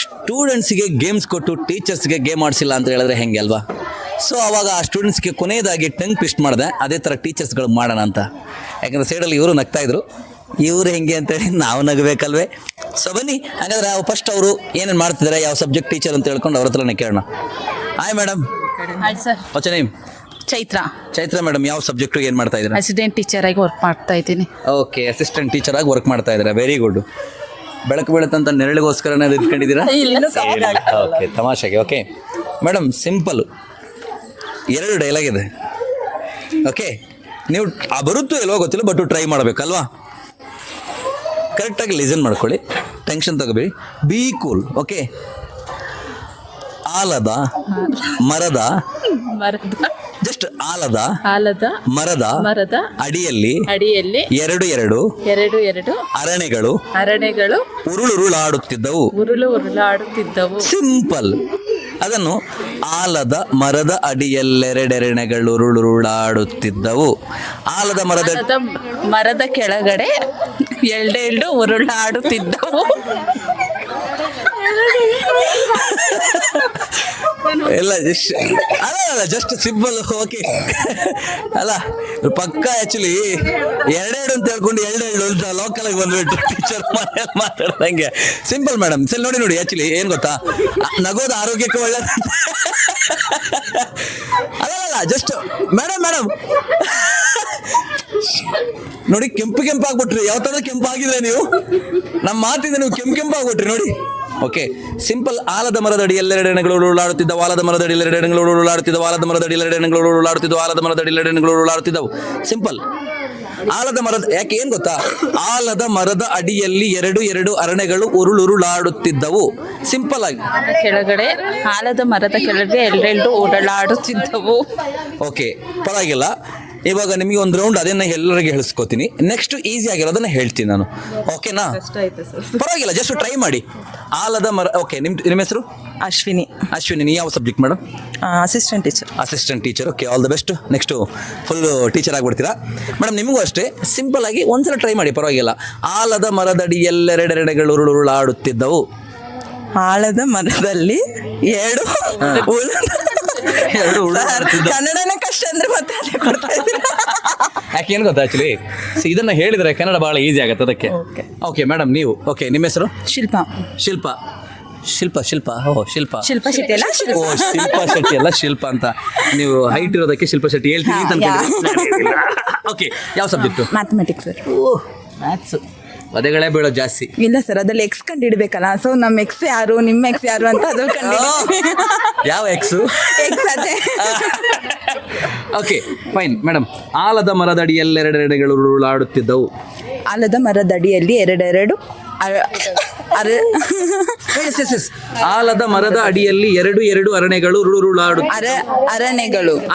ಸ್ಟೂಡೆಂಟ್ಸಿಗೆ games ಕೊಟ್ಟು ಟೀಚರ್ಸ್ಗೆ game ಆಡಿಸಿಲ್ಲ ಅಂತ ಹೇಳಿದ್ರೆ ಹೆಂಗೆ ಅಲ್ವಾ? ಸೊ ಅವಾಗ ಆ ಸ್ಟೂಡೆಂಟ್ಸ್ಗೆ ಕೊನೆಯದಾಗಿ ಟಂಗ್ ಟ್ವಿಸ್ಟ್ ಮಾಡಿದೆ, ಅದೇ ಥರ ಟೀಚರ್ಸ್ಗಳು ಮಾಡೋಣ ಅಂತ. ಯಾಕಂದರೆ ಸೈಡಲ್ಲಿ ಇವರು ನಗ್ತಾಯಿದ್ರು, ಇವರು ಹೆಂಗೆ ಅಂತೇಳಿ ನಾವು ನಗಬೇಕಲ್ವೇ? ಸೊ ಬನ್ನಿ ಹಾಗಾದರೆ ಫಸ್ಟ್ ಅವರು ಏನೇನು ಮಾಡ್ತಿದ್ದಾರೆ, ಯಾವ ಸಬ್ಜೆಕ್ಟ್ ಟೀಚರ್ ಅಂತ ಹೇಳ್ಕೊಂಡು ಅವ್ರ ಹತ್ರನೇ ಕೇಳೋಣ. Hi madam. Hi sir. What's name? Chaitra madam. ಯಾವ ಸಬ್ಜೆಕ್ಟು ಏನು ಮಾಡ್ತಾ ಇದ್ದೀರಾ? ಅಸಿಸ್ಟೆಂಟ್ ಟೀಚರ್ ಆಗಿ ವರ್ಕ್ ಮಾಡ್ತಾ ಇದ್ದೀನಿ. ಓಕೆ, ಅಸಿಸ್ಟೆಂಟ್ ಟೀಚರ್ ಆಗಿ ವರ್ಕ್ ಮಾಡ್ತಾ ಇದ್ದೀರಾ, ವೆರಿ ಗುಡ್. ಬೆಳಕು ಬೀಳುತ್ತಂತ ನೆರಳಿಗೋಸ್ಕರನೇ ಅದು ಇಟ್ಕೊಂಡಿದ್ದೀರಾ? ಓಕೆ, ತಮಾಷೆಗೆ. ಓಕೆ ಮೇಡಮ್, ಸಿಂಪಲ್ಲು 2 ಡೈಲಾಗ್ ಇದೆ. ಓಕೆ, ನೀವು ಬರುತ್ತೋ ಇಲ್ವೋ ಗೊತ್ತಿಲ್ಲ, ಬಟ್ ಟ್ರೈ ಮಾಡಬೇಕಲ್ವಾ? ಕರೆಕ್ಟಾಗಿ ಲಿಸನ್ ಮಾಡ್ಕೊಳ್ಳಿ, ಟೆನ್ಷನ್ ತಗೋಬೇಡಿ, ಬಿ ಕೂಲ್. ಓಕೆ, ಆಲದ ಮರದ ಜಸ್ಟ್ ಆಲದ ಮರದ ಅಡಿಯಲ್ಲಿ ಎರಡು ಅರಣೆಗಳು ಉರುಳುರುಳಾಡುತ್ತಿದ್ದವು. ಸಿಂಪಲ್. ಅದನ್ನು ಆಲದ ಮರದ ಅಡಿಯಲ್ಲೆರಡೆರಣೆಗಳು ಉರುಳುರುಳಾಡುತ್ತಿದ್ದವು. ಆಲದ ಮರದ ಕೆಳಗಡೆ ಎಲ್ಡೆಲ್ಡು ಉರುಳಾಡುತ್ತಿದ್ದವು. ಎಲ್ಲ ಜಸ್ಟ್ ಸಿಂಪಲ್. ಓಕೆ ಅಲ್ಲ, ಪಕ್ಕ ಆಕ್ಚುಲಿ 2 ಅಂತ ಹೇಳ್ಕೊಂಡು 2 ಲೋಕಲ್ ಆಗಿ ಬಂದ್ಬಿಟ್ಟು ಟೀಚರ್ ಮಾತಾಡ್ದಂಗೆ. Simple madam. ಸರಿ ನೋಡಿ ಆಕ್ಚುಲಿ ಏನ್ ಗೊತ್ತಾ, ನಗೋದು ಆರೋಗ್ಯಕ್ಕೆ ಒಳ್ಳೆ. ಅಲ್ಲ ಜಸ್ಟ್ ಮೇಡಮ್ ನೋಡಿ, ಕೆಂಪಾಗ್ಬಿಟ್ರಿ. ಯಾವ ತರ ಕೆಂಪಾಗಿದ್ರೆ ನೀವು, ನಮ್ಮ ಮಾತಿಂದ ನೀವು ಕೆಂಪಾಗ್ಬಿಟ್ರಿ ನೋಡಿ. Okay, simple. ಆಲದ ಮರದ ಅಡಿ ಎಲ್ಲೆರಡೆಣೆಗಳು ಉರುಳಾಡುತ್ತಿದ್ದವು. ಆಲದ ಮರದ ಅಡಿ ಎಲ್ಲೆರಡೆಣೆಗಳು ಉರುಳಾಡುತ್ತಿದ್ದವು. ಆಲದ ಮರದ ಅಡಿ ಎಲ್ಲೆರಡೆಣೆಗಳು ಉರುಳಾಡುತ್ತಿದ್ದವು. ಆಲದ ಮರದ ಅಡಿ ಎಲ್ಲೆರಡೆಣೆಗಳು ಉರುಳಾಡುತ್ತಿದ್ದವು. ಸಿಂಪಲ್. ಆಲದ ಮರದ, ಯಾಕೆ ಏನು ಗೊತ್ತಾ, ಆಲದ ಮರದ ಅಡಿಯಲ್ಲಿ 2 ಅರಣೆಗಳು ಉರುಳುರುಳಾಡುತ್ತಿದ್ದವು. ಸಿಂಪಲ್ ಆಗಿ. ಕೆಳಗಡೆ ಆಲದ ಮರದ ಕೆಳಗೆ ಎಲ್ಲೆಲ್ಡು ಓಡಾಡುತ್ತಿದ್ದವು. ಓಕೆ, ಪರವಾಗಿಲ್ಲ. ಇವಾಗ ನಿಮಗೆ ಒಂದು ರೌಂಡ್ ಅದನ್ನ ಎಲ್ಲರಿಗೆ ಹೇಳಿಸ್ಕೋತೀನಿ. ನೆಕ್ಸ್ಟ್ ಈಸಿ ಆಗಿರೋದನ್ನ ಹೇಳ್ತೀನಿ ನಾನು. ಓಕೆನಾ? ಪರವಾಗಿಲ್ಲ, ಜಸ್ಟ್ ಟ್ರೈ ಮಾಡಿ. ಆಲದ ಮರ. ಓಕೆ, ನಿಮ್ಮ ಹೆಸರು? ಅಶ್ವಿನಿ. ನೀವು ಯಾವ subject madam? Assistant teacher. Okay, all the best. Next full teacher ಆಗಿಬಿಡ್ತೀರಾ ಮೇಡಮ್. ನಿಮಗೂ ಅಷ್ಟೇ ಸಿಂಪಲ್ ಆಗಿ ಒಂದ್ಸಲ ಟ್ರೈ ಮಾಡಿ, ಪರವಾಗಿಲ್ಲ. ಆಲದ ಮರದಡಿ ಎಲ್ಲೆರಡೆರಡೆಗಳು ಉರುಳುರುಳಾಡುತ್ತಿದ್ದವು. ಆಲದ ಮರದಲ್ಲಿ 2 ಕನ್ನಡನೇ ಕಷ್ಟ ಅಂದ್ರೆ ಮತ್ತೆ ಯಾಕೆ ಏನು ಗೊತ್ತಾ, ಆಕ್ಚುಲಿ ಇದನ್ನ ಹೇಳಿದ್ರೆ ಕನ್ನಡ ಬಹಳ ಈಸಿ ಆಗುತ್ತೆ ಅದಕ್ಕೆ. ಓಕೆ ಮೇಡಮ್, ನೀವು? ಓಕೆ, ನಿಮ್ಮ ಹೆಸರು? ಶಿಲ್ಪ. ಓ, ಶಿಲ್ಪ ಶೆಟ್ಟಿ ಅಲ್ಲ? ಓ, ಶಿಲ್ಪಾ ಶೆಟ್ಟಿ ಅಲ್ಲ, ಶಿಲ್ಪ ಅಂತ. ನೀವು ಹೈಟ್ ಇರೋದಕ್ಕೆ ಶಿಲ್ಪ ಶೆಟ್ಟಿ ಹೇಳ್ತೀನಿ ಅಂತ. ಓಕೆ, ಯಾವ ಸಬ್ಜೆಕ್ಟು? Mathematics sir. ಮ್ಯಾಥ್ಸ್. ಅದೇಗಳೇ ಬೀಳೋ ಜಾಸ್ತಿ. ಇಲ್ಲ ಸರ್, ಅದ್ರಲ್ಲಿ ಎಕ್ಸ್ ಕಂಡು ಹಿಡ್ಬೇಕಲ್ಲ. ಸೊ ನಮ್ಮ ಎಕ್ಸ್ ಯಾರು, ನಿಮ್ಮ ಎಕ್ಸ್ ಯಾರು ಅಂತ ಅದು ಯಾವ ಎಕ್ಸು? ಎಕ್ಸ್ ಅದೇ. Okay, fine madam. ಆಲದ ಮರದಡಿ ಎಲ್ಲೆರಡೆರಡೆಗಳು ಉರುಳಾಡುತ್ತಿದ್ದವು. ಆಲದ ಮರದಡಿಯಲ್ಲಿ 2 ಆಲದ ಮರದ ಅಡಿಯಲ್ಲಿ 2 ಅರಣೆಗಳು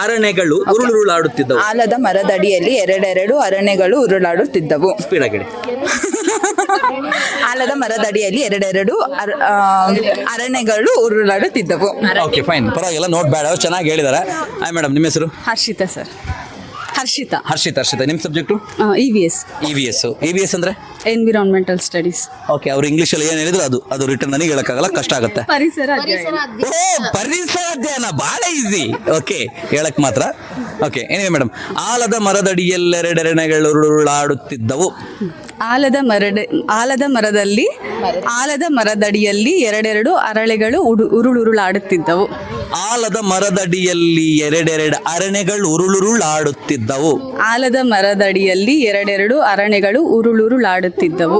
ಅರಣೆಗಳು ಉರುಳುರುಳಾಡುತ್ತಿದ್ದವು. ಆಲದ ಮರದ ಅಡಿಯಲ್ಲಿ 2 ಅರಣೆಗಳು ಉರುಳಾಡುತ್ತಿದ್ದವು. ಸ್ಪೀಡ್ ಆಗಿ. ಆಲದ ಮರದ ಅಡಿಯಲ್ಲಿ 2 ಅರಣೆಗಳು ಉರುಳಾಡುತ್ತಿದ್ದವು. ಓಕೆ, ಫೈನ್, ಪರವಾಗಿಲ್ಲ, ನೋಟ್ ಬ್ಯಾಡ, ಚೆನ್ನಾಗಿ ಹೇಳಿದ್ದಾರೆ. ಮೇಡಮ್, ನಿಮ್ಮ ಹೆಸರು? ಹರ್ಷಿತಾ ಸರ್. ಹರ್ಷಿತಾ. ನಿಮ್ಮ ಸಬ್ಜೆಕ್ಟು? EVS ಅಂದ್ರೆ ಎನ್ವಿರಾನ್ಮೆಂಟಲ್ ಸ್ಟಡೀಸ್. ಓಕೆ, ಅವ್ರು ಇಂಗ್ಲೀಷಲ್ಲಿ ಏನು ಹೇಳಿದ್ರು ಅದು ರಿಟರ್ನ್ ನನಗೆ ಹೇಳಕ್ಕಾಗಲ್ಲ, ಕಷ್ಟ ಆಗುತ್ತೆ. ಪರಿಸರ ಅಧ್ಯಯನ ಬಹಳ ಈಸಿ. ಓಕೆ, ಹೇಳಕ್ ಮಾತ್ರ. ಓಕೆ, ಏನಿವೆ ಮೇಡಮ್. ಆಲದ ಮರದಡಿಯಲ್ಲೆರಡೆರನೆಗಳು ಉರುಳಾಡುತ್ತಿದ್ದವು. ಆಲದ ಮರದಡಿಯಲ್ಲಿ 2 ಅರಳೆಗಳು ಉರುಳುರುಳಾಡುತ್ತಿದ್ದವು. ಆಲದ ಮರದಡಿಯಲ್ಲಿ 2 ಅರಣೆಗಳು ಉರುಳುರುಳಾಡುತ್ತಿದ್ದವು. ಆಲದ ಮರದಡಿಯಲ್ಲಿ 2 ಅರಣೆಗಳು ಉರುಳುರುಳಾಡುತ್ತಿದ್ದವು.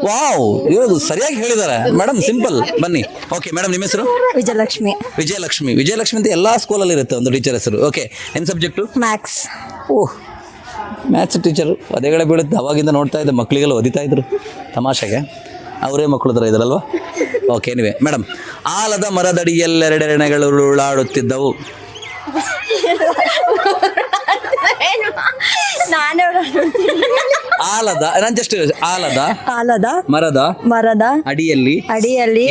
ವಾವ್, ಇವರು ಸರಿಯಾಗಿ ಹೇಳಿದ್ದಾರೆ ಮೇಡಮ್. ಸಿಂಪಲ್. ಬನ್ನಿ. ಓಕೆ ಮೇಡಮ್, ನಿಮ್ಮ ಹೆಸರು? ವಿಜಯಲಕ್ಷ್ಮಿ ಅಂತ ಎಲ್ಲಾ ಸ್ಕೂಲಲ್ಲಿ ಇರುತ್ತೆ ಒಂದು ಟೀಚರ್ ಹೆಸರು. ಓಕೆ, ಏನು ಸಬ್ಜೆಕ್ಟು? ಮ್ಯಾಥ್ಸ್. ಓಹ್, ಮ್ಯಾಥ್ಸ್ ಟೀಚರು. ಅದೇಗಳೇ ಬೀಳುತ್ತೆ. ಅವಾಗಿಂದ ನೋಡ್ತಾ ಇದ್ದೆ, ಮಕ್ಕಳಿಗೆಲ್ಲ ಓದಿತಾ ಇದ್ರು ತಮಾಷೆಗೆ. ಅವರೇ ಮಕ್ಕಳು ಥರ ಇದ್ದಾರಲ್ವ? ಓಕೆ, ನೀವೇ ಮೇಡಮ್. ಆಲದ ಮರದಡಿಯಲ್ಲಿ 2 ಅರಣೆಗಳು ಉರುಳಾಡುತ್ತಿದ್ದವು. ಆಲದ ಮರದ ಅಡಿಯಲ್ಲಿ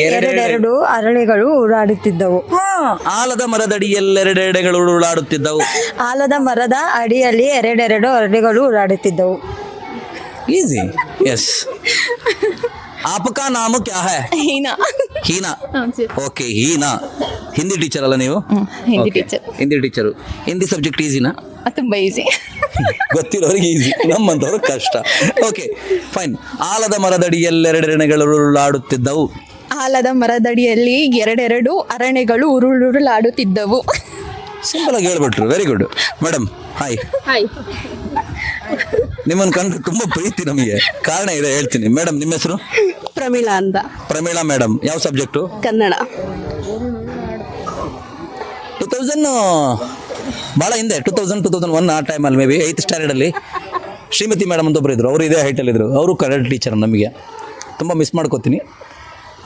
2 ಅರಳೆಗಳು ಉರುಳಾಡುತ್ತಿದ್ದವು. ಆಲದ ಮರದಡಿಯಲ್ಲಿ 2 ಅರಣೆಗಳು ಉರುಳಾಡುತ್ತಿದ್ದವು. ಆಲದ ಮರದ ಅಡಿಯಲ್ಲಿ 2 ಅರಳೆಗಳು ಉರುಳಾಡುತ್ತಿದ್ದವು. ಈಸಿ. ಎಸ್. आपका नाम क्या है? ಹೀನಾ. ಹೀನಾ. ಓಕೆ, ಹೀನಾ. ಹಿಂದಿ ಟೀಚರ್ ಅಲ್ಲ ನೀವು? Hindi Okay. Teacher. Hindi teacher. Hindi subject ಈಸಿನಾ? ತುಂಬಾ ಈಸಿ. ಗೊತ್ತಿರೋರಿಗೆ ಈಸಿ, ನಮ್ಮಂತವ್ರು ಕಷ್ಟ. Okay fine. ಆಲದ ಮರದಡಿಯಲ್ಲೆರಡೆರನೆಗಳು ಉರುಳಾಡುತ್ತಿದ್ದವು. ಆಲದ ಮರದಡಿಯಲ್ಲಿ ಎರಡೆರಡು ಅರಣೆಗಳು ಉರುಳುರುಳಾಡುತ್ತಿದ್ದವು. ಸಿಂಪಲ್ ಆಗಿ ಹೇಳ್ಬಿಟ್ರು, very good madam. Hi. Hi. ನಿಮ್ಮನ್ನು ಕಂಡ್ರೆ ತುಂಬಾ ಪ್ರೀತಿ ನಮಗೆ. ಕಾರಣ ಇದೆ, ಹೇಳ್ತೀನಿ. ಮೇಡಮ್ ನಿಮ್ಮ ಹೆಸರು? ಪ್ರಮೀಳಾ ಅಂತ. ಪ್ರಮೀಳಾ ಮೇಡಮ್. ಯಾವ ಸಬ್ಜೆಕ್ಟು? ಕನ್ನಡ. 2000 ಭಾಳ ಹಿಂದೆ, 2001 ಆ ಟೈಮಲ್ಲಿ ಮೇ ಬಿ 8th ಸ್ಟ್ಯಾಂಡರ್ಡಲ್ಲಿ ಶ್ರೀಮತಿ ಮೇಡಮ್ ಅಂತ ಒಬ್ಬರು ಇದ್ರು. ಅವರು ಇದೇ ಹೈಟಲ್ಲಿದ್ದರು. ಅವರು ಕನ್ನಡ ಟೀಚರ್. ನಮಗೆ ತುಂಬ ಮಿಸ್ ಮಾಡ್ಕೋತೀನಿ.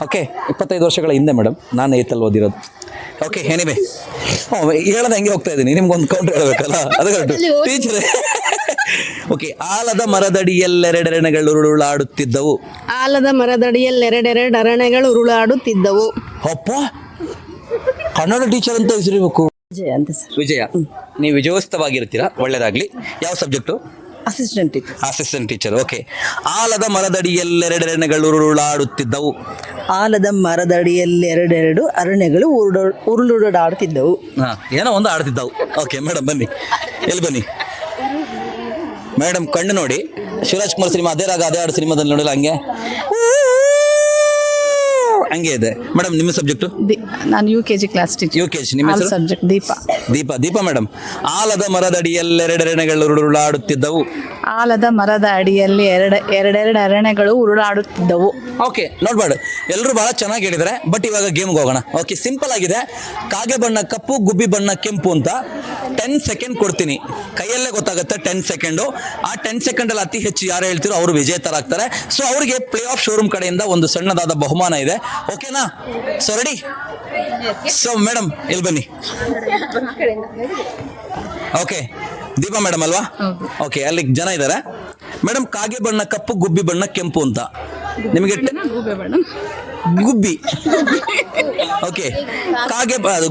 ಓಕೆ, 25 ವರ್ಷಗಳ ಹಿಂದೆ ಮೇಡಮ್, ನಾನು 8th ಓದಿರೋದು. ಓಕೆ, ಎನಿವೆ ಹೇಳೋದು ಹಂಗೆ ಹೋಗ್ತಾ ಇದ್ದೀನಿ. ನಿಮ್ಗೊಂದು ಕೌಂಟ್ರ್ ಹೇಳಬೇಕಲ್ಲ, ಅದಕ್ಕೆ ಟೀಚರೇ. ಓಕೆ, ಆಲದ ಮರದಡಿಯಲ್ಲೆರಡೆರನೆಗಳು ಉರುಳಾಡುತ್ತಿದ್ದವು. ಆಲದ ಮರದಡಿಯಲ್ಲೆರಡೆರಡು ಅರಣೆಗಳು ಉರುಳಾಡುತ್ತಿದ್ದವು. ಅಪ್ಪ, ಕನ್ನಡ ಟೀಚರ್ ಅಂತ ಹೆಸರಿಬೇಕು. ವಿಜಯ ಅಂತ ಸರ್. ವಿಜಯ, ನೀವು ವಿಜಯೋಸ್ತವಾಗಿರ್ತೀರಾ, ಒಳ್ಳೇದಾಗ್ಲಿ. ಯಾವ subject? Assistant teacher. Assistant teacher. Okay. ಆಲದ ಮರದಡಿಯಲ್ಲೆರಡೆರನೆಗಳು ಉರುಳಾಡುತ್ತಿದ್ದವು. ಆಲದ ಮರದಡಿಯಲ್ಲಿ ಎರಡೆರಡು ಅರಣ್ಯಗಳು ಉರುಳುರುಳಾಡುತ್ತಿದ್ದವು. ಏನೋ ಒಂದು ಆಡ್ತಿದ್ದವು. ಓಕೆ ಮೇಡಮ್ ಬನ್ನಿ, ಎಲ್ಲಿ ಬನ್ನಿ ಮೇಡಮ್. ಕಣ್ಣು ನೋಡಿ, ಶಿವರಾಜ್ ಕುಮಾರ್ ಸಿನಿಮಾ ಅದೇ ರಾಗ ಅದೇ ಹಾಡು ಸಿನಿಮಾದಲ್ಲಿ ನೋಡಿಲ್ಲ, ಹಂಗೆ ಇದೆ. ಮೇಡಮ್ ನಿಮ್ಮ ಸಬ್ಜೆಕ್ಟು? ನಾನು UKG ಕ್ಲಾಸ್ ಟೀಚರ್. UKG. ನಿಮ್ಮ ಹೆಸರು? ಸಬ್ಜೆಕ್ಟ್ ದೀಪ. ದೀಪಾ ಮೇಡಮ್. ಆಲದ ಮರದಡಿಯಲ್ಲೆರಡೆರನೆಗಳು ಉರುಳಾಡುತ್ತಿದ್ದವು. ಆಲದ ಮರದ ಅಡಿಯಲ್ಲಿ ಎರಡೆರಡು ಅರಣೆಗಳು ಉರುಳಾಡುತ್ತಿದ್ದವು. ಓಕೆ, ನೋಡ್ಬೇಡ, ಎಲ್ಲರೂ ಬಹಳ ಚೆನ್ನಾಗಿ ಹೇಳಿದ್ದಾರೆ. ಬಟ್ ಇವಾಗ ಗೇಮ್ಗೆ ಹೋಗೋಣ. ಓಕೆ, ಸಿಂಪಲ್ ಆಗಿದೆ. ಕಾಗೆ ಬಣ್ಣ ಕಪ್ಪು, ಗುಬ್ಬಿ ಬಣ್ಣ ಕೆಂಪು ಅಂತ 10 ಸೆಕೆಂಡ್ ಕೊಡ್ತೀನಿ. ಕೈಯಲ್ಲೇ ಗೊತ್ತಾಗುತ್ತೆ 10 ಸೆಕೆಂಡು. ಆ 10 ಸೆಕೆಂಡಲ್ಲಿ ಅತಿ ಹೆಚ್ಚು ಯಾರು ಹೇಳ್ತಿರೋ ಅವರು ವಿಜೇತರಾಗ್ತಾರೆ. ಸೊ ಅವರಿಗೆ ಪ್ಲೇ ಆಫ್ ಶೋರೂಮ್ ಕಡೆಯಿಂದ ಒಂದು ಸಣ್ಣದಾದ ಬಹುಮಾನ ಇದೆ. ಓಕೆನಾ? So ready? ಸೊ ಮೇಡಮ್ ಇಲ್ಲಿ ಬನ್ನಿ. ಓಕೆ, ದೀಪಾ ಮೇಡಮ್ ಅಲ್ವಾ? ಓಕೆ, ಅಲ್ಲಿ ಜನ ಇದ್ದಾರೆ. ಮೇಡಮ್, ಕಾಗೆ ಬಣ್ಣ ಕಪ್ಪು, ಗುಬ್ಬಿ ಬಣ್ಣ ಕೆಂಪು ಅಂತ ನಿಮಗೆ ಗುಬ್ಬಿ. ಓಕೆ,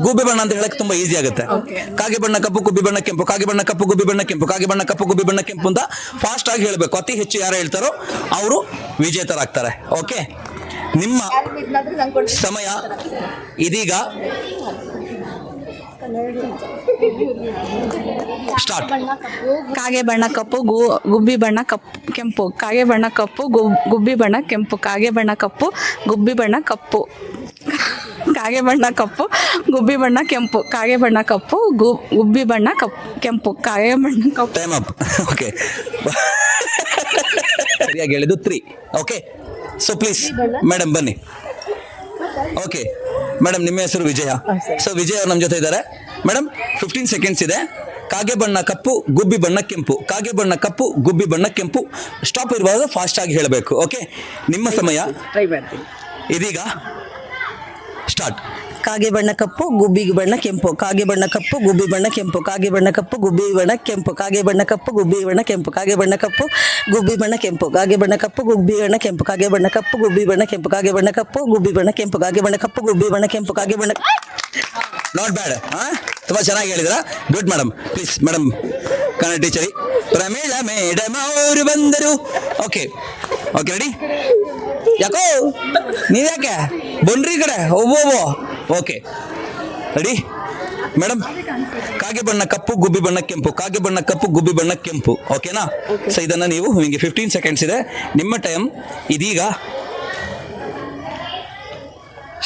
ಗೂಬೆ ಬಣ್ಣ ಅಂತ ಹೇಳಕ್ ತುಂಬಾ ಈಸಿ ಆಗುತ್ತೆ. ಕಾಗೆ ಬಣ್ಣ ಕಪ್ಪು, ಗುಬ್ಬಿ ಬಣ್ಣ ಕೆಂಪು, ಕಾಗೆ ಬಣ್ಣ ಕಪ್ಪು, ಗುಬ್ಬಿ ಬಣ್ಣ ಕೆಂಪು, ಕಾಗೆ ಬಣ್ಣ ಕಪ್ಪು, ಗುಬ್ಬಿ ಬಣ್ಣ ಕೆಂಪು ಅಂತ ಫಾಸ್ಟ್ ಆಗಿ ಹೇಳಬೇಕು. ಅತಿ ಹೆಚ್ಚು ಯಾರು ಹೇಳ್ತಾರೋ ಅವರು ವಿಜೇತರಾಗ್ತಾರೆ. ಓಕೆ, ನಿಮ್ಮ ಸಮಯ ಇದೀಗ ಸ್ಟಾರ್ಟ್. ಕಾಗೆ ಬಣ್ಣ ಕಪ್ಪು, ಗುಬ್ಬಿ ಬಣ್ಣ ಕೆಂಪು, ಕಾಗೆ ಬಣ್ಣ ಕಪ್ಪು, ಗುಬ್ಬಿ ಬಣ್ಣ ಕೆಂಪು, ಕಾಗೆ ಬಣ್ಣ ಕಪ್ಪು, ಗುಬ್ಬಿ ಬಣ್ಣ ಕಪ್ಪು, ಕಾಗೆ ಬಣ್ಣ ಕಪ್ಪು, ಗುಬ್ಬಿ ಬಣ್ಣ ಕೆಂಪು, ಕಾಗೆ ಬಣ್ಣ ಕಪ್ಪು, ಗುಬ್ಬಿ ಬಣ್ಣ ಕೆಂಪು, ಕಾಗೆ ಬಣ್ಣ ಕಪ್ಪು. Time up. ಓಕೆ, ಸರಿಯಾಗಿ ಹೇಳಿದ್ದು 3. ಓಕೆ, ಸೊ ಪ್ಲೀಸ್ ಮೇಡಮ್ ಬನ್ನಿ. ಓಕೆ ಮೇಡಮ್, ನಿಮ್ಮ ಹೆಸರು ವಿಜಯ. ಸೊ ವಿಜಯ್ ಅವ್ರು ನಮ್ಮ ಜೊತೆ ಇದ್ದಾರೆ. ಮೇಡಮ್, 15 ಸೆಕೆಂಡ್ಸ್ ಇದೆ. ಕಾಗೆ ಬಣ್ಣ ಕಪ್ಪು, ಗುಬ್ಬಿ ಬಣ್ಣ ಕೆಂಪು, ಕಾಗೆ ಬಣ್ಣ ಕಪ್ಪು, ಗುಬ್ಬಿ ಬಣ್ಣ ಕೆಂಪು. ಸ್ಟಾಪ್ ಇರಬಾರ್ದು, ಫಾಸ್ಟ್ ಆಗಿ ಹೇಳಬೇಕು. ಓಕೆ, ನಿಮ್ಮ ಸಮಯ ಇದೀಗ ಸ್ಟಾರ್ಟ್. ಕಾಗೆ ಬಣ್ಣ ಕಪ್ಪು, ಗುಬ್ಬಿ ಬಣ್ಣ ಕೆಂಪು, ಕಾಗೆ ಬಣ್ಣ ಕಪ್ಪು, ಗುಬ್ಬಿ ಬಣ್ಣ ಕೆಂಪು, ಕಾಗೆ ಬಣ್ಣ ಕಪ್ಪು, ಗುಬ್ಬಿ ಬಣ್ಣ ಕೆಂಪು, ಕಾಗೆ ಬಣ್ಣ ಕಪ್ಪು, ಗುಬ್ಬಿ ಬಣ್ಣ ಕೆಂಪು, ಕಾಗೆ ಬಣ್ಣ ಕಪ್ಪು, ಗುಬ್ಬಿ ಬಣ್ಣ ಕೆಂಪು, ಕಾಗೆ ಬಣ್ಣ ಕಪ್ಪು, ಗುಬ್ಬಿ ಬಣ್ಣ ಕೆಂಪು, ಕಾಗೆ ಬಣ್ಣ ಕಪ್ಪು, ಗುಬ್ಬಿ ಬಣ್ಣ ಕೆಂಪು, ಕಾಗೆ ಬಣ್ಣ ಕಪ್ಪು, ಗುಬ್ಬಿ ಬಣ್ಣ ಕೆಂಪು, ಕಾಗೆ ಬಣ್ಣ ಕಪ್ಪು, ಗುಬ್ಬಿ ಬಣ್ಣ ಕೆಂಪು, ಕಾಗೆ ಬಣ್ಣ. Not bad. ತುಂಬ ಚೆನ್ನಾಗಿ ಹೇಳಿದ್ರ. Good madam. Please madam, Kannada ಟೀಚರಿ. ಪ್ರಮೀಳ ಮೇಡಮ್ ಅವರು ಬಂದರು. Okay okay, ready? ಯಾಕೋ ನೀವ್ಯಾಕೆ ಬನ್ರಿ ಈ ಕಡೆ, ಒಬ್ಬೊಬ್ಬ. Okay, ready madam? ಕಾಗೆ ಬಣ್ಣ ಕಪ್ಪು, ಗುಬ್ಬಿ ಬಣ್ಣ ಕೆಂಪು, ಕಾಗೆ ಬಣ್ಣ ಕಪ್ಪು, ಗುಬ್ಬಿ ಬಣ್ಣ ಕೆಂಪು. ಓಕೆನಾ? ಸೊ ಇದನ್ನು ನೀವು, ನಿಮಗೆ 15 ಸೆಕೆಂಡ್ಸ್ ಇದೆ. ನಿಮ್ಮ ಟೈಮ್ ಇದೀಗ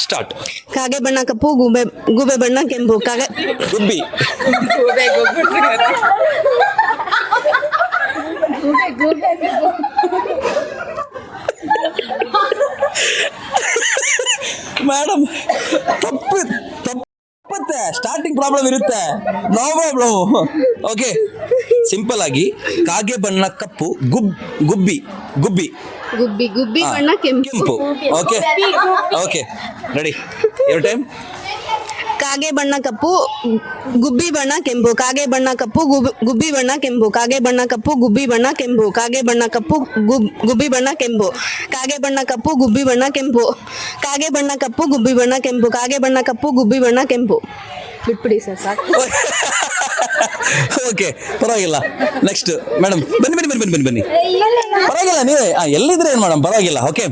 ಸ್ಟಾರ್ಟ್. ಕಾಗೆ ಬಣ್ಣ ಕಪ್ಪು, ಗೂಬೆ ಬಣ್ಣ ಕೆಂಪು, ಕಾಗೆ ಗುಬ್ಬಿ. ಮೇಡಮ್, ತಪ್ಪತ್ತೆ. ಸ್ಟಾರ್ಟಿಂಗ್ ಪ್ರಾಬ್ಲಮ್ ಇರುತ್ತೆ, ನೋ ಪ್ರಾಬ್ಲಮ್. ಓಕೆ, ಸಿಂಪಲ್ ಆಗಿ ಕಾಗೆ ಬಣ್ಣ ಕಪ್ಪು, ಗುಬ್ಬಿ ಬಣ್ಣ ಕೆಂಪು. Okay okay, ready? Your time. ಕಾಗೆ ಬಣ್ಣ ಕಪ್ಪು, ಗುಬ್ಬಿ ಬಣ್ಣ ಕೆಂಪು, ಕಾಗೆ ಬಣ್ಣ ಕಪ್ಪು, ಗುಬ್ಬಿ ಬಣ್ಣ ಕೆಂಪು, ಕಾಗೆ ಬಣ್ಣ ಕಪ್ಪು, ಗುಬ್ಬಿ ಬಣ್ಣ ಕೆಂಪು, ಕಾಗೆ ಬಣ್ಣ ಕಪ್ಪು, ಗುಬ್ಬಿ ಬಣ್ಣ ಕೆಂಪು, ಕಾಗೆ ಬಣ್ಣ ಕಪ್ಪು, ಗುಬ್ಬಿ ಬಣ್ಣ ಕೆಂಪು, ಕಾಗೆ ಬಣ್ಣ ಕಪ್ಪು, ಗುಬ್ಬಿ ಬಣ್ಣ ಕೆಂಪು, ಕಾಗೆ ಬಣ್ಣ ಕಪ್ಪು, ಗುಬ್ಬಿ ಬಣ್ಣ ಕೆಂಪು. ಬಿಟ್ಬಿಡಿ ಸರ್ ಸಾಕು. ಓಕೆ, ಪರವಾಗಿಲ್ಲ. ನೆಕ್ಸ್ಟ್ ಮೇಡಮ್ ಬನ್ನಿ. ಪರವಾಗಿಲ್ಲ, ನೀವೇ ಎಲ್ಲಿದ್ರೆ ಏನು ಮೇಡಮ್, ಪರವಾಗಿಲ್ಲ. ಓಕೆ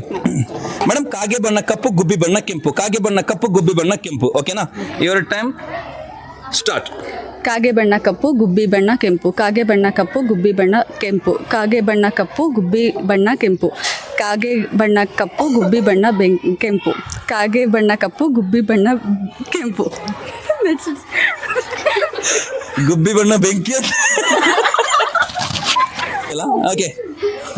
ಮೇಡಮ್, ಕಾಗೆ ಬಣ್ಣ ಕಪ್ಪು, ಗುಬ್ಬಿ ಬಣ್ಣ ಕೆಂಪು. ಕಾಗೆ ಬಣ್ಣ ಕಪ್ಪು, ಗುಬ್ಬಿ ಬಣ್ಣ ಕೆಂಪು. ಓಕೆನಾ? Your time start. ಕಾಗೆ ಬಣ್ಣ ಕಪ್ಪು, ಗುಬ್ಬಿ ಬಣ್ಣ ಕೆಂಪು. ಕಾಗೆ ಬಣ್ಣ ಕಪ್ಪು, ಗುಬ್ಬಿ ಬಣ್ಣ ಕೆಂಪು. ಕಾಗೆ ಬಣ್ಣ ಕಪ್ಪು, ಗುಬ್ಬಿ ಬಣ್ಣ ಕೆಂಪು. ಕಾಗೆ ಬಣ್ಣ ಕಪ್ಪು, ಗುಬ್ಬಿ ಬಣ್ಣ ಕೆಂಪು. ಕಾಗೆ ಬಣ್ಣ ಕಪ್ಪು, ಗುಬ್ಬಿ ಬಣ್ಣ ಕೆಂಪು. ಗುಬ್ಬಿ ಬಣ್ಣ ಬೆಂಕಿ ಅಂತ ಇಲ್ಲ. ಓಕೆ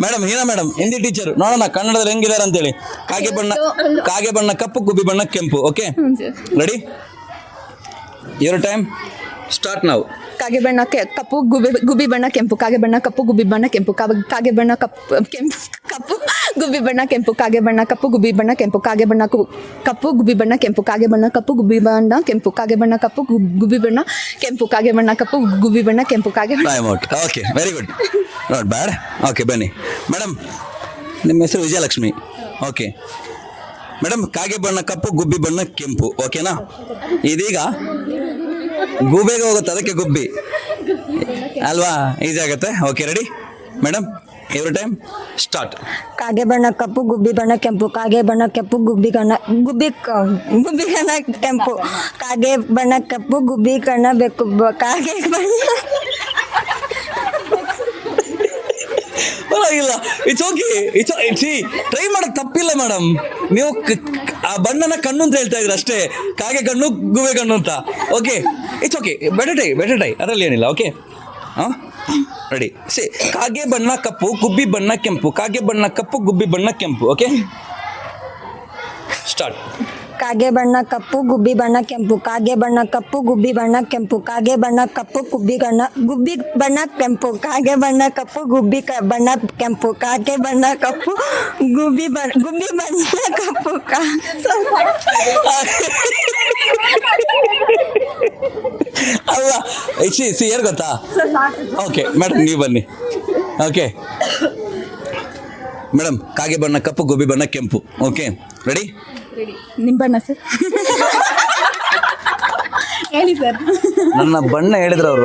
ಮೇಡಮ್, ಹೀನಾ ಮೇಡಮ್ ಹಿಂದಿ ಟೀಚರ್, ನೋಡೋಣ ಕನ್ನಡದಲ್ಲಿ ಹೆಂಗಿದ್ದಾರೆ ಅಂತೇಳಿ. ಕಾಗೆ ಬಣ್ಣ ಕಪ್ಪು, ಗುಬ್ಬಿ ಬಣ್ಣ ಕೆಂಪು. Okay ready? Your time start ನಾವು. ಕಾಗೆ ಬಣ್ಣ ಕಪ್ಪು, ಗುಬ್ಬಿ ಬಣ್ಣ ಕೆಂಪು. ಕಾಗೆ ಬಣ್ಣ ಕಪ್ಪು, ಗುಬ್ಬಿ ಬಣ್ಣ ಕೆಂಪು. ಕಾಗೆ ಬಣ್ಣ ಕಪ್ಪು ಗುಬ್ಬಿ ಬಣ್ಣ ಕೆಂಪು. ಕಾಗೆ ಬಣ್ಣ ಕಪ್ಪು, ಗುಬ್ಬಿ ಬಣ್ಣ ಕೆಂಪು. ಕಾಗೆ ಬಣ್ಣ ಕಪ್ಪು, ಗುಬ್ಬಿ ಬಣ್ಣ ಕೆಂಪು. ಕಾಗೆ ಬಣ್ಣ ಕಪ್ಪು, ಗುಬ್ಬಿ ಬಣ್ಣ ಕೆಂಪು. ಕಾಗೆ ಬಣ್ಣ ಕಪ್ಪು, ಗುಬ್ಬಿ ಬಣ್ಣ ಕೆಂಪು. ಕಾಗೆ ಬಣ್ಣ ಕಪ್ಪು, ಗುಬ್ಬಿ ಬಣ್ಣ ಕೆಂಪು. ಕಾಗೆ time out. Okay, very good, not bad. Okay ಬನ್ನಿ ಮೇಡಮ್, ನಿಮ್ಮ ಹೆಸರು ವಿಜಯಲಕ್ಷ್ಮಿ. ಓಕೆ ಮೇಡಮ್, ಕಾಗೆ ಬಣ್ಣ ಕಪ್ಪು, ಗುಬ್ಬಿ ಬಣ್ಣ ಕೆಂಪು. ಓಕೆನಾ? ಇದೀಗ ಗೂಬೆಗೆ ಹೋಗುತ್ತೆ, ಅದಕ್ಕೆ ಗುಬ್ಬಿ ಅಲ್ವಾ? ಈಸಿ ಆಗುತ್ತೆ. Okay ready madam, every time start. ಕಾಗೆ ಬಣ್ಣ ಕಪ್ಪು, ಗುಬ್ಬಿ ಬಣ್ಣ ಕೆಂಪು. ಕಾಗೆ ಬಣ್ಣ ಕಪ್ಪು, ಗುಬ್ಬಿ ಬಣ್ಣ ಕೆಂಪು. ಕಾಗೆ ಬಣ್ಣ ಕಪ್ಪು, ಗುಬ್ಬಿ ಕಣ್ಣ ಬೇಕು. ಕಾಗೆ ಬಣ್ಣ ಪರವಾಗಿಲ್ಲ, ಇಟ್ಸ್ ಓಕೆ. ಟ್ರೈ ಮಾಡೋದು ತಪ್ಪಿಲ್ಲ ಮೇಡಮ್. ನೀವು ಆ ಬಣ್ಣನ ಕಣ್ಣು ಅಂತ ಹೇಳ್ತಾ ಇದ್ರಿ ಅಷ್ಟೇ, ಕಾಗೆ ಕಣ್ಣು ಗುಬೆ ಕಣ್ಣು ಅಂತ. Okay, it's okay, better try, ಅದರಲ್ಲಿ ಏನಿಲ್ಲ. ಓಕೆ ಹಾಂ ರೆಡಿ. ಕಾಗೆ ಬಣ್ಣ ಕಪ್ಪು, ಗುಬ್ಬಿ ಬಣ್ಣ ಕೆಂಪು. ಕಾಗೆ ಬಣ್ಣ ಕಪ್ಪು, ಗುಬ್ಬಿ ಬಣ್ಣ ಕೆಂಪು. Okay start. ಕಾಗೆ ಬಣ್ಣ ಕಪ್ಪು, ಗುಬ್ಬಿ ಬಣ್ಣ ಕೆಂಪು. ಕಾಗೆ ಬಣ್ಣ ಕಪ್ಪು, ಗುಬ್ಬಿ ಬಣ್ಣ ಕೆಂಪು. ಕಾಗೆ ಬಣ್ಣ ಕಪ್ಪು, ಗುಬ್ಬಿ ಬಣ್ಣ ಕೆಂಪು. ಕಾಗೆ ಬಣ್ಣ ಕಪ್ಪು, ಗುಬ್ಬಿ ಬಣ್ಣ ಕೆಂಪು. ಕಾಗೆ ಬಣ್ಣ ಕಪ್ಪು, ಗುಬ್ಬಿ ಬಣ್ಣ ಕಪ್ಪು. ಅಲ್ಲ ಯಾರು ಗೊತ್ತಾ? ಓಕೆ ಮೇಡಮ್, ನೀವು ಬನ್ನಿ. ಓಕೆ ಮೇಡಮ್, ಕಾಗೆ ಬಣ್ಣ ಕಪ್ಪು, ಗುಬ್ಬಿ ಬಣ್ಣ ಕೆಂಪು. Okay ready? ನಿಮ್ಮ ಬಣ್ಣ ಸರ್ ಹೇಳಿ ಸರ್. ನನ್ನ ಬಣ್ಣ ಹೇಳಿದ್ರು ಅವರು.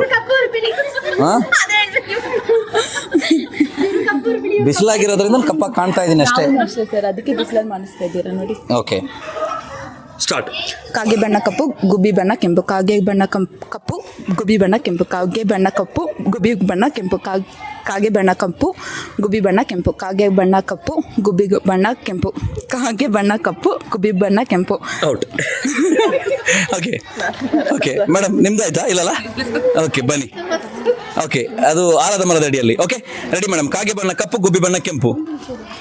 ಬಿಸಿಲಾಗಿರೋದ್ರಿಂದ ಕಪ್ಪಾಗಿ ಕಾಣ್ತಾ ಇದ್ದೀನಿ ಅಷ್ಟೇ ಸರ್, ಅದಕ್ಕೆ ಬಿಸಿಲಲ್ಲಿ ಮಾಡಿಸ್ತಾ ಇದ್ದೀರಾ ನೋಡಿ. Okay start. ಕಾಗೆ ಬಣ್ಣ ಕಪ್ಪು, ಗುಬ್ಬಿ ಬಣ್ಣ ಕೆಂಪು. ಕಾಗೆ ಬಣ್ಣ ಕಪ್ಪು, ಗುಬ್ಬಿ ಬಣ್ಣ ಕೆಂಪು. ಕಾಗೆ ಬಣ್ಣ ಕಪ್ಪು, ಗುಬ್ಬಿ ಬಣ್ಣ ಕೆಂಪು. ಕಾಗೆ ಬಣ್ಣ ಕಪ್ಪು, ಗುಬ್ಬಿ ಬಣ್ಣ ಕೆಂಪು. ಕಾಗೆ ಬಣ್ಣ ಕಪ್ಪು, ಗುಬ್ಬಿ ಬಣ್ಣ ಕೆಂಪು. ಕಾಗೆ ಬಣ್ಣ ಕಪ್ಪು, ಗುಬ್ಬಿ ಬಣ್ಣ ಕೆಂಪು. ಔಟ್. ಓಕೆ ಮೇಡಮ್, ನಿಮ್ದಾಯ್ತಾ? ಇಲ್ಲಲ್ಲ? ಓಕೆ ಬನ್ನಿ. ಓಕೆ, ಅದು ಆಲದ ಮರದ ಅಡಿಯಲ್ಲಿ. Okay ready madam. ಕಾಗೆ ಬಣ್ಣ ಕಪ್ಪು, ಗುಬ್ಬಿ ಬಣ್ಣ ಕೆಂಪು.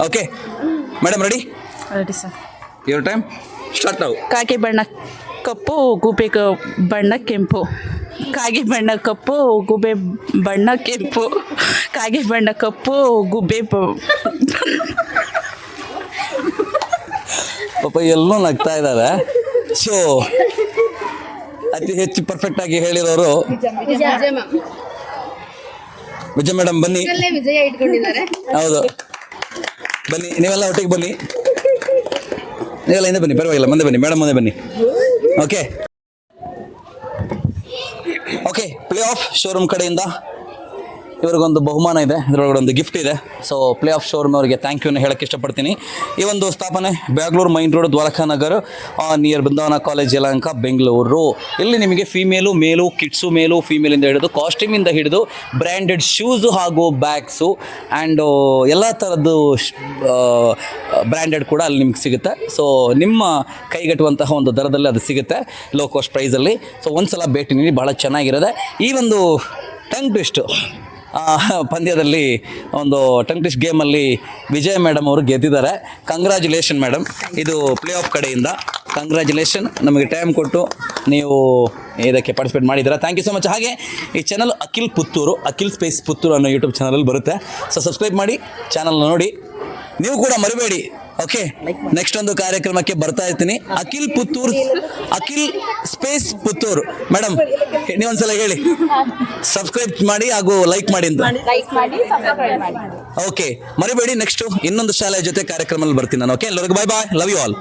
Okay madam ready? Ready sir. Your time start ನಾವು. ಕಾಗೆ ಬಣ್ಣ ಕಪ್ಪು, ಗುಬ್ಬಿ ಬಣ್ಣ ಕೆಂಪು. ಕಾಗೆ ಬಣ್ಣ ಕಪ್ಪು, ಗುಬ್ಬೆ ಬಣ್ಣ ಕೆಂಪು. ಕಾಗೆ ಬಣ್ಣ ಕಪ್ಪು, ಗುಬ್ಬೆ ಪಾಪ ಎಲ್ಲೂ ನಗ್ತಾ ಇದ್ದಾರೆ. ಸೊ ಅತಿ ಹೆಚ್ಚು ಪರ್ಫೆಕ್ಟ್ ಆಗಿ ಹೇಳಿರೋರು ವಿಜಯ ಮೇಡಮ್. ಬನ್ನಿ. ಹೌದು, ಬನ್ನಿ ನೀವೆಲ್ಲ ಒಟ್ಟಿಗೆ ಬನ್ನಿ. ನೀವೆಲ್ಲ ಹಿಂದೆ ಬನ್ನಿ, ಪರವಾಗಿಲ್ಲ, ಮುಂದೆ ಬನ್ನಿ ಮೇಡಮ್, ಮುಂದೆ ಬನ್ನಿ. ಓಕೆ ಪ್ಲೇ ಆಫ್ ಶೋರೂಮ್ ಕಡೆಯಿಂದ ಇವರಿಗೊಂದು ಬಹುಮಾನ ಇದೆ, ಇದರೊಳಗಡೆ ಒಂದು ಗಿಫ್ಟ್ ಇದೆ. ಸೊ ಪ್ಲೇ ಆಫ್ ಶೋರೂಮ್ ಅವರಿಗೆ ಥ್ಯಾಂಕ್ ಯೂನ ಹೇಳೋಕ್ಕೆ ಇಷ್ಟಪಡ್ತೀನಿ. ಈ ಒಂದು ಸ್ಥಾಪನೆ Bangalore main road, Dwaraka Nagar, near Brindavana college, Yelahanka, Bengaluru. ಇಲ್ಲಿ ನಿಮಗೆ ಫೀಮೇಲು, ಮೇಲು, ಕಿಡ್ಸು, ಮೇಲು, ಫೀಮೇಲಿಂದ ಹಿಡಿದು ಕಾಸ್ಟ್ಯೂಮಿಂದ ಹಿಡಿದು ಬ್ರ್ಯಾಂಡೆಡ್ ಶೂಸು ಹಾಗೂ ಬ್ಯಾಗ್ಸು ಆ್ಯಂಡ್ ಎಲ್ಲ ಥರದ್ದು ಬ್ರ್ಯಾಂಡೆಡ್ ಕೂಡ ಅಲ್ಲಿ ನಿಮ್ಗೆ ಸಿಗುತ್ತೆ. ಸೊ ನಿಮ್ಮ ಕೈಗೆಟುವಂತಹ ಒಂದು ದರದಲ್ಲಿ ಅದು ಸಿಗುತ್ತೆ, ಲೋ ಕಾಸ್ಟ್ ಪ್ರೈಸಲ್ಲಿ. ಸೊ ಒಂದು ಸಲ ಭೇಟಿ ನೀಡಿ, ಭಾಳ ಚೆನ್ನಾಗಿರೋದೆ. ಈ ಒಂದು ಟಂಗ್ ಟ್ವಿಸ್ಟು ಪಂದ್ಯದಲ್ಲಿ, ಒಂದು ಟಂಗ್ ಟ್ವಿಸ್ಟ್ ಗೇಮಲ್ಲಿ ವಿಜಯ್ ಮೇಡಮ್ ಅವರು ಗೆದ್ದಿದ್ದಾರೆ. ಕಂಗ್ರ್ಯಾಚುಲೇಷನ್ ಮೇಡಮ್, ಇದು ಪ್ಲೇ ಆಫ್ ಕಡೆಯಿಂದ ಕಂಗ್ರ್ಯಾಚುಲೇಷನ್. ನಮಗೆ ಟೈಮ್ ಕೊಟ್ಟು ನೀವು ಇದಕ್ಕೆ ಪಾರ್ಟಿಸಿಪೇಟ್ ಮಾಡಿದ್ದೀರಾ, ಥ್ಯಾಂಕ್ ಯು ಸೊ ಮಚ್. ಹಾಗೆ ಈ ಚಾನಲ್ ಅಖಿಲ್ ಪುತ್ತೂರು, ಅಖಿಲ್ ಸ್ಪೇಸ್ ಪುತ್ತೂರು ಅನ್ನೋ ಯೂಟ್ಯೂಬ್ ಚಾನಲಲ್ಲಿ ಬರುತ್ತೆ. ಸೊ ಸಬ್ಸ್ಕ್ರೈಬ್ ಮಾಡಿ, ಚಾನಲ್ನ ನೋಡಿ, ನೀವು ಕೂಡ ಮರಿಬೇಡಿ. ಓಕೆ, ನೆಕ್ಸ್ಟ್ ಒಂದು ಕಾರ್ಯಕ್ರಮಕ್ಕೆ ಬರ್ತಾ ಇರ್ತೀನಿ. ಅಖಿಲ್ ಪುತ್ತೂರು, ಅಖಿಲ್ ಸ್ಪೇಸ್ ಪುತ್ತೂರು. ಮೇಡಮ್ ನೀವೊಂದ್ಸಲ ಹೇಳಿ, ಸಬ್ಸ್ಕ್ರೈಬ್ ಮಾಡಿ ಹಾಗೂ ಲೈಕ್ ಮಾಡಿ ಅಂತ. ಓಕೆ ಮರಿಬೇಡಿ, ನೆಕ್ಸ್ಟ್ ಇನ್ನೊಂದು ಶಾಲೆಯ ಜೊತೆ ಕಾರ್ಯಕ್ರಮದಲ್ಲಿ ಬರ್ತೀನಿ ನಾನು. ಓಕೆ, ಎಲ್ಲರಿಗೂ ಬಾಯ್ ಬಾಯ್, ಲವ್ ಯು ಆಲ್.